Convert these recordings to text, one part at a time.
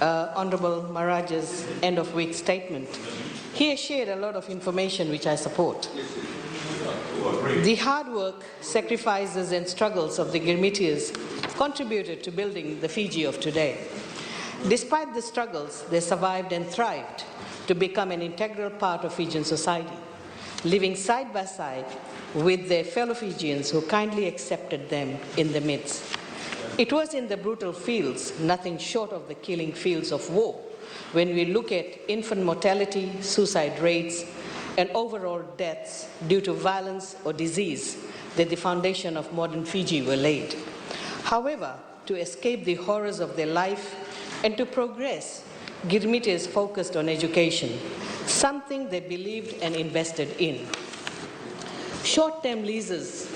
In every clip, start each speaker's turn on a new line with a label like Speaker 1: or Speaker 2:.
Speaker 1: Honorable Maharaj's end of week statement. He has shared a lot of information which I support. The hard work, sacrifices and struggles of the Girmitiyas contributed to building the Fiji of today. Despite the struggles, they survived and thrived to become an integral part of Fijian society, living side by side with their fellow Fijians who kindly accepted them in the midst. It was in the brutal fields, nothing short of the killing fields of war, when we look at infant mortality, suicide rates, and overall deaths due to violence or disease, that the foundation of modern Fiji were laid. However, to escape the horrors of their life and to progress, Girmitiyas focused on education, something they believed and invested in. Short-term leases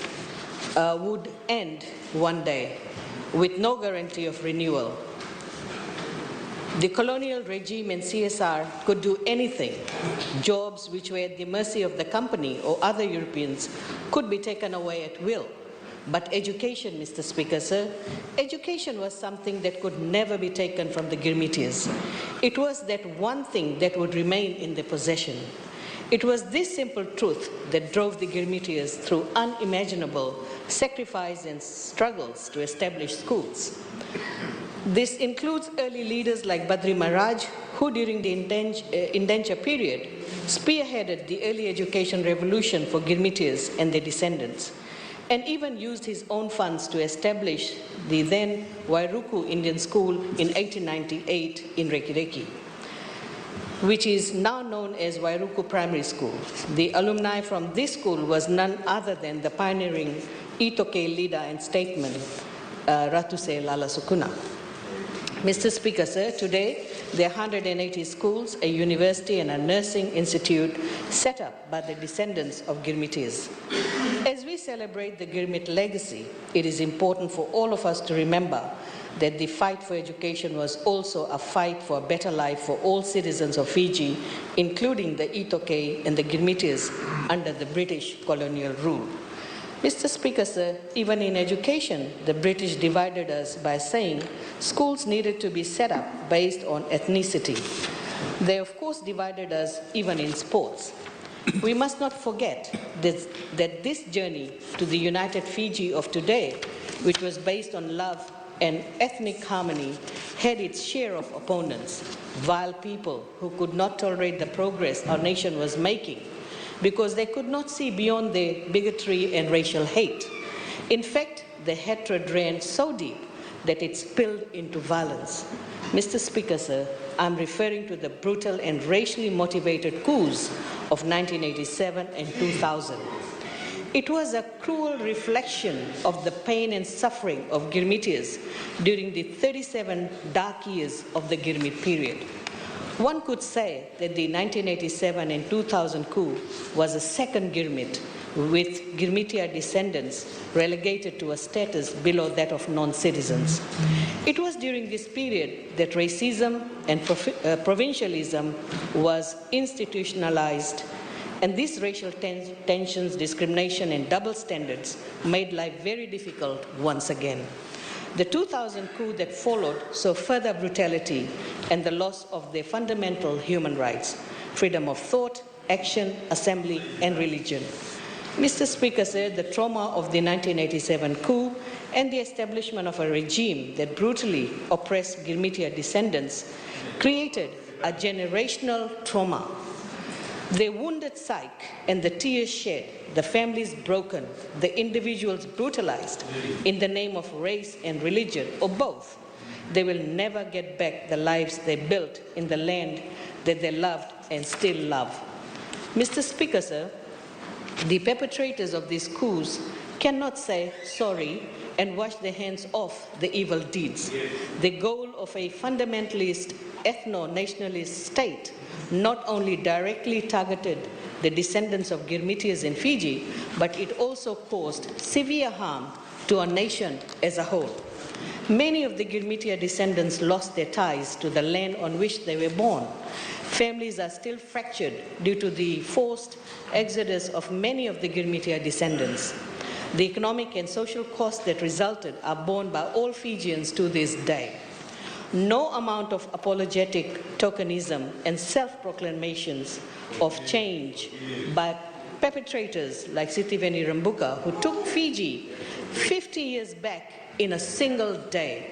Speaker 1: would end one day with no guarantee of renewal. The colonial regime and CSR could do anything. Jobs which were at the mercy of the company or other Europeans could be taken away at will. But education, Mr. Speaker, sir, education was something that could never be taken from the Girmitiyas. It was that one thing that would remain in their possession. It was this simple truth that drove the Girmitiyas through unimaginable sacrifice and struggles to establish schools. This includes early leaders like Badri Maharaj, who during the indenture period spearheaded the early education revolution for Girmitiyas and their descendants, and even used his own funds to establish the then Wairuku Indian School in 1898 in Reykjavik, which is now known as Wairuku Primary School. The alumni from this school was none other than the pioneering Itoke leader and statesman, Ratuse Lalasukuna. Mr. Speaker, sir, today there are 180 schools, a university and a nursing institute set up by the descendants of Girmitiyas. As we celebrate the Girmit legacy, it is important for all of us to remember that the fight for education was also a fight for a better life for all citizens of Fiji, including the Itoke and the Girmitiyas under the British colonial rule. Mr. Speaker, sir, even in education, the British divided us by saying schools needed to be set up based on ethnicity. They, of course, divided us even in sports. We must not forget that this journey to the united Fiji of today, which was based on love and ethnic harmony, had its share of opponents, vile people who could not tolerate the progress our nation was making, because they could not see beyond the bigotry and racial hate. In fact, the hatred ran so deep that it spilled into violence. Mr. Speaker, sir, I'm referring to the brutal and racially motivated coups of 1987 and 2000. It was a cruel reflection of the pain and suffering of Girmitiyas during the 37 dark years of the Girmit period. One could say that the 1987 and 2000 coup was a second Girmit, with Girmitiya descendants relegated to a status below that of non-citizens. It was during this period that racism and provincialism was institutionalized, and these racial tensions, discrimination, and double standards made life very difficult once again. The 2000 coup that followed saw further brutality and the loss of their fundamental human rights, freedom of thought, action, assembly, and religion. Mr. Speaker, sir, the trauma of the 1987 coup and the establishment of a regime that brutally oppressed Girmitiya descendants created a generational trauma. The wounded psyche and the tears shed, the families broken, the individuals brutalized in the name of race and religion, or both, they will never get back the lives they built in the land that they loved and still love. Mr. Speaker, sir, the perpetrators of these coups cannot say sorry and wash their hands off the evil deeds. The goal of a fundamentalist, ethno-nationalist state not only directly targeted the descendants of Girmitiyas in Fiji, but it also caused severe harm to our nation as a whole. Many of the Girmitiya descendants lost their ties to the land on which they were born. Families are still fractured due to the forced exodus of many of the Girmitiya descendants. The economic and social costs that resulted are borne by all Fijians to this day. No amount of apologetic tokenism and self-proclamations of change by perpetrators like Sitiveni Rambuka, who took Fiji 50 years back in a single day,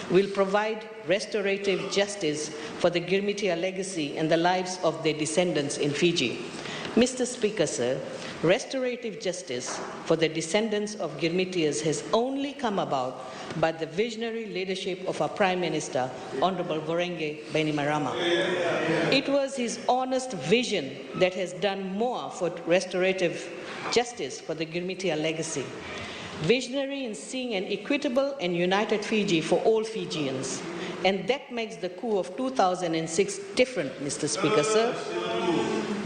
Speaker 1: will provide restorative justice for the Girmitiyas legacy and the lives of their descendants in Fiji. Mr. Speaker, sir, restorative justice for the descendants of Girmitiyas has only come about by the visionary leadership of our Prime Minister, Honorable Vorenge Bainimarama. It was his honest vision that has done more for restorative justice for the Girmitiyas legacy. Visionary in seeing an equitable and united Fiji for all Fijians. And that makes the coup of 2006 different, Mr. Speaker, sir.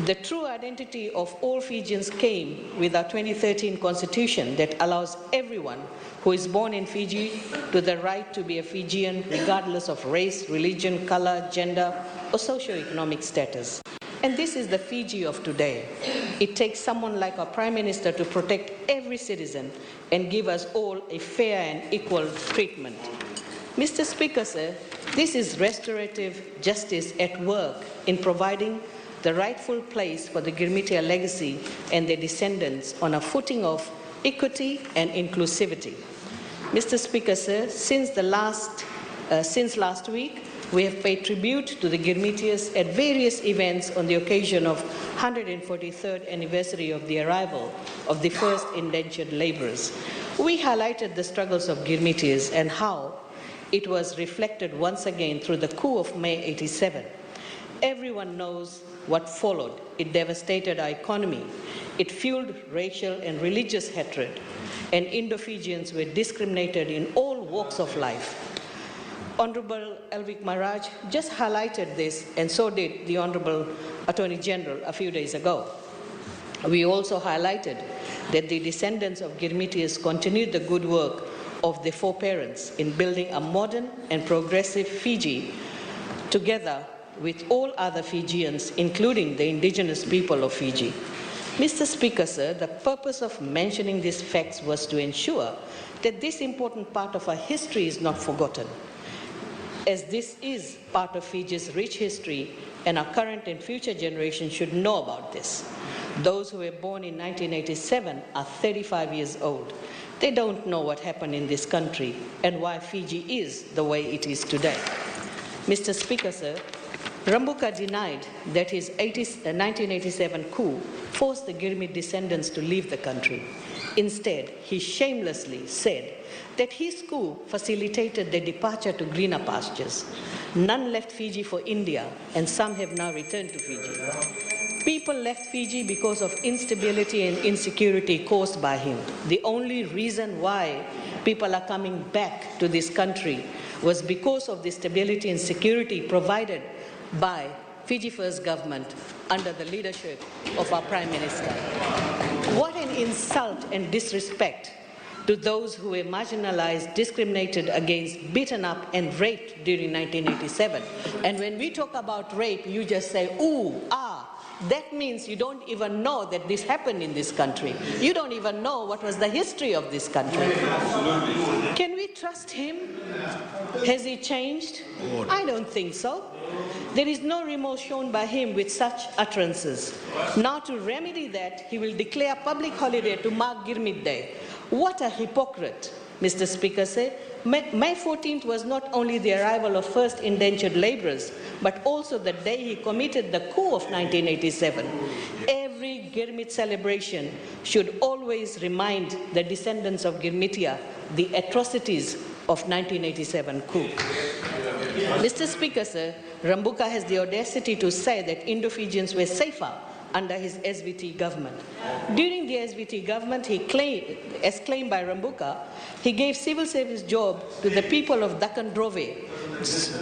Speaker 1: The true identity of all Fijians came with our 2013 constitution that allows everyone who is born in Fiji to the right to be a Fijian regardless of race, religion, color, gender, or socioeconomic status. And this is the Fiji of today. It takes someone like our Prime Minister to protect every citizen and give us all a fair and equal treatment. Mr. Speaker, sir, this is restorative justice at work in providing the rightful place for the Girmitiyas legacy and their descendants on a footing of equity and inclusivity. Mr. Speaker, sir, since last week, we have paid tribute to the Girmitiyas at various events on the occasion of 143rd anniversary of the arrival of the first indentured laborers. We highlighted the struggles of Girmitiyas and how it was reflected once again through the coup of May '87. Everyone knows what followed. It devastated our economy. It fueled racial and religious hatred, and Indo-Fijians were discriminated in all walks of life. Honorable Alvick Maharaj just highlighted this, and so did the Honorable Attorney General a few days ago. We also highlighted that the descendants of Girmitiyas continued the good work of their foreparents in building a modern and progressive Fiji together with all other Fijians, including the indigenous people of Fiji. Mr. Speaker, sir, the purpose of mentioning these facts was to ensure that this important part of our history is not forgotten, as this is part of Fiji's rich history, and our current and future generations should know about this. Those who were born in 1987 are 35 years old. They don't know what happened in this country and why Fiji is the way it is today. Mr. Speaker, sir, Rambuka denied that his 1987 coup forced the Girmit descendants to leave the country. Instead, he shamelessly said that his coup facilitated their departure to greener pastures. None left Fiji for India, and some have now returned to Fiji. People left Fiji because of instability and insecurity caused by him. The only reason why people are coming back to this country was because of the stability and security provided by Fiji First government under the leadership of our Prime Minister. What an insult and disrespect to those who were marginalized, discriminated against, beaten up and raped during 1987. And when we talk about rape, you just say, ooh, ah. That means you don't even know that this happened in this country. You don't even know what was the history of this country. Can we trust him? Has he changed? I don't think so. There is no remorse shown by him with such utterances. Now, to remedy that, he will declare public holiday to mark Girmit Day. What a hypocrite, Mr. Speaker said. May 14th was not only the arrival of first indentured laborers, but also the day he committed the coup of 1987. Every Girmit celebration should always remind the descendants of Girmitiyas the atrocities of 1987 coup. Mr. Speaker, sir, Rambuka has the audacity to say that Indo-Fijians were safer under his SVT government. During the SVT government, as claimed by Rambuka, he gave civil service job to the people of Dakkan Drove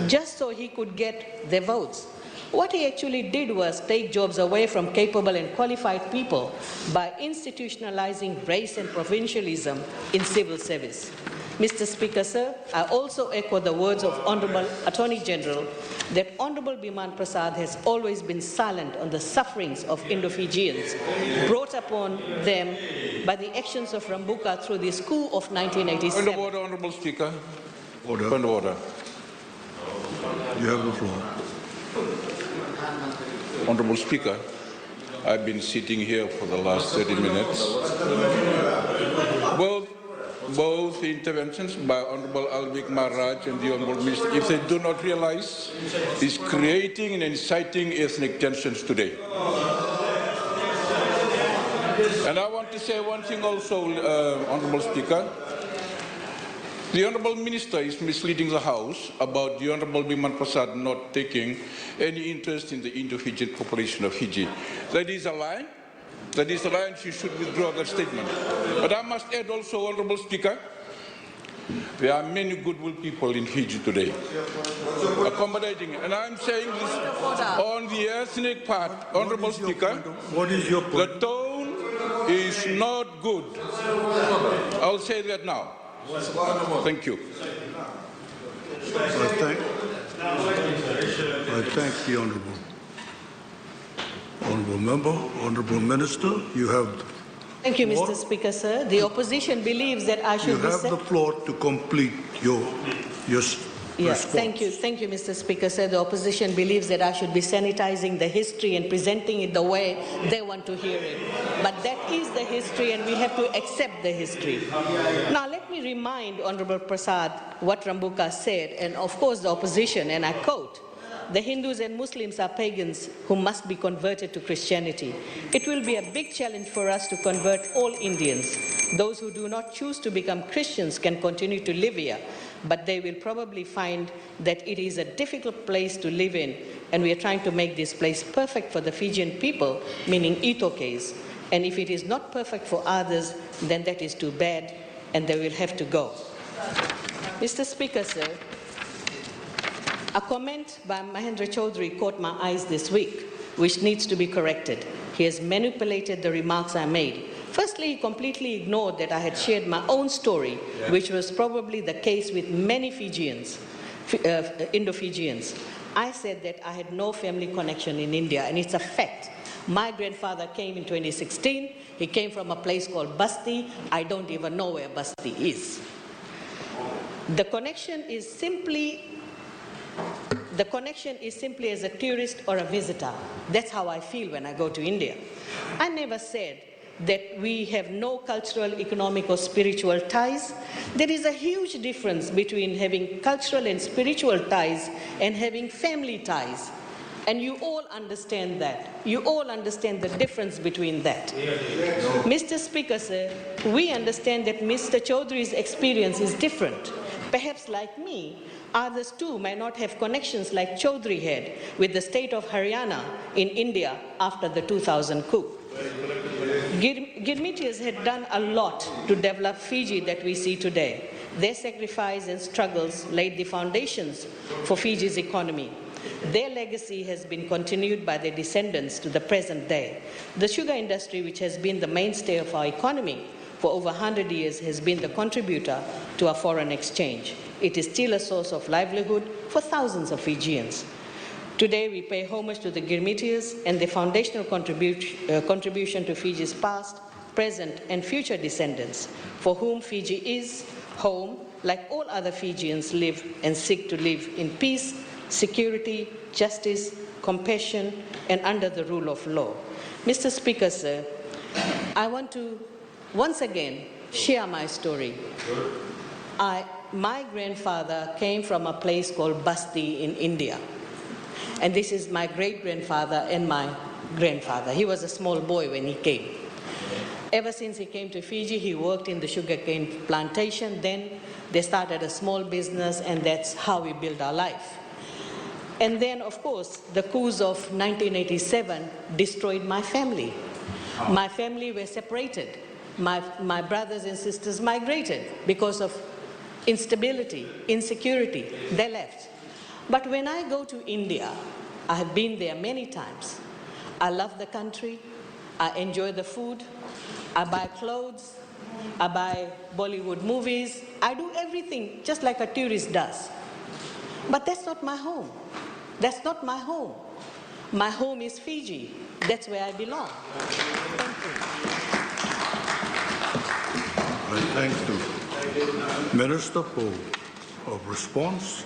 Speaker 1: just so he could get their votes. What he actually did was take jobs away from capable and qualified people by institutionalizing race and provincialism in civil service. Mr. Speaker, sir, I also echo the words of Honorable Attorney General that Honorable Biman Prasad has always been silent on the sufferings of Indo-Fijians brought upon them by the actions of Rambuka through this coup of 1987.
Speaker 2: Point of order, Honorable Speaker. Order. Point of order. You have the floor.
Speaker 3: Honorable Speaker, I've been sitting here for the last 30 minutes. Both interventions by Honorable Alvick, Maharaj and the Honorable Minister, if they do not realize, is creating and inciting ethnic tensions today. And I want to say one thing also, Honorable Speaker. The Honourable Minister is misleading the House about the Honourable Biman Prasad not taking any interest in the Indo-Fijian population of Fiji. That is a lie. That is a lie, and she should withdraw that statement. But I must add also, Honourable Speaker, there are many goodwill people in Fiji today, accommodating. And I'm saying this on the ethnic part, Honourable Speaker.
Speaker 2: What is your point?
Speaker 3: The tone is not good. I'll say that now. Thank you.
Speaker 2: I thank the honourable member, honourable minister. You have.
Speaker 1: Thank you, Mr. Speaker, sir. The opposition believes that I should be.
Speaker 2: You have the floor to complete your response.
Speaker 1: Thank you, Mr. Speaker, sir. The opposition believes that I should be sanitizing the history and presenting it the way they want to hear it. But that is the history, and we have to accept the history. Now, let me remind Honorable Prasad what Rambuka said, and of course the opposition, and I quote, "The Hindus and Muslims are pagans who must be converted to Christianity. It will be a big challenge for us to convert all Indians. Those who do not choose to become Christians can continue to live here, but they will probably find that it is a difficult place to live in, and we are trying to make this place perfect for the Fijian people, meaning Itokes. And if it is not perfect for others, then that is too bad, and they will have to go." Mr. Speaker, sir, a comment by Mahendra Chaudhary caught my eyes this week, which needs to be corrected. He has manipulated the remarks I made. Firstly, he completely ignored that I had shared my own story, which was probably the case with many Fijians, Indo-Fijians. I said that I had no family connection in India, and it's a fact. My grandfather came in 2016. He came from a place called Basti. I don't even know where Basti is. The connection is simply as a tourist or a visitor. That's how I feel when I go to India. I never said that we have no cultural, economic, or spiritual ties. There is a huge difference between having cultural and spiritual ties and having family ties. And you all understand that. You all understand the difference between that. Mr. Speaker, sir, we understand that Mr. Chaudhary's experience is different. Perhaps like me, others too may not have connections like Chaudhary had with the state of Haryana in India after the 2000 coup. Girmitiyas had done a lot to develop Fiji that we see today. Their sacrifice and struggles laid the foundations for Fiji's economy. Their legacy has been continued by their descendants to the present day. The sugar industry, which has been the mainstay of our economy for over 100 years, has been the contributor to our foreign exchange. It is still a source of livelihood for thousands of Fijians. Today, we pay homage to the Girmitiyas and their foundational contribution to Fiji's past, present, and future descendants, for whom Fiji is home, like all other Fijians live and seek to live in peace, security, justice, compassion, and under the rule of law. Mr. Speaker, sir, I want to once again share my story. My grandfather came from a place called Basti in India. And this is my great-grandfather and my grandfather. He was a small boy when he came. Ever since he came to Fiji, he worked in the sugarcane plantation. Then they started a small business, and that's how we built our life. And then, of course, the coups of 1987 destroyed my family. My family were separated. My brothers and sisters migrated because of instability, insecurity. They left. But when I go to India, I have been there many times. I love the country. I enjoy the food. I buy clothes. I buy Bollywood movies. I do everything just like a tourist does. But that's not my home. That's not my home. My home is Fiji. That's where I belong. Thank you.
Speaker 2: I thank the Minister for response.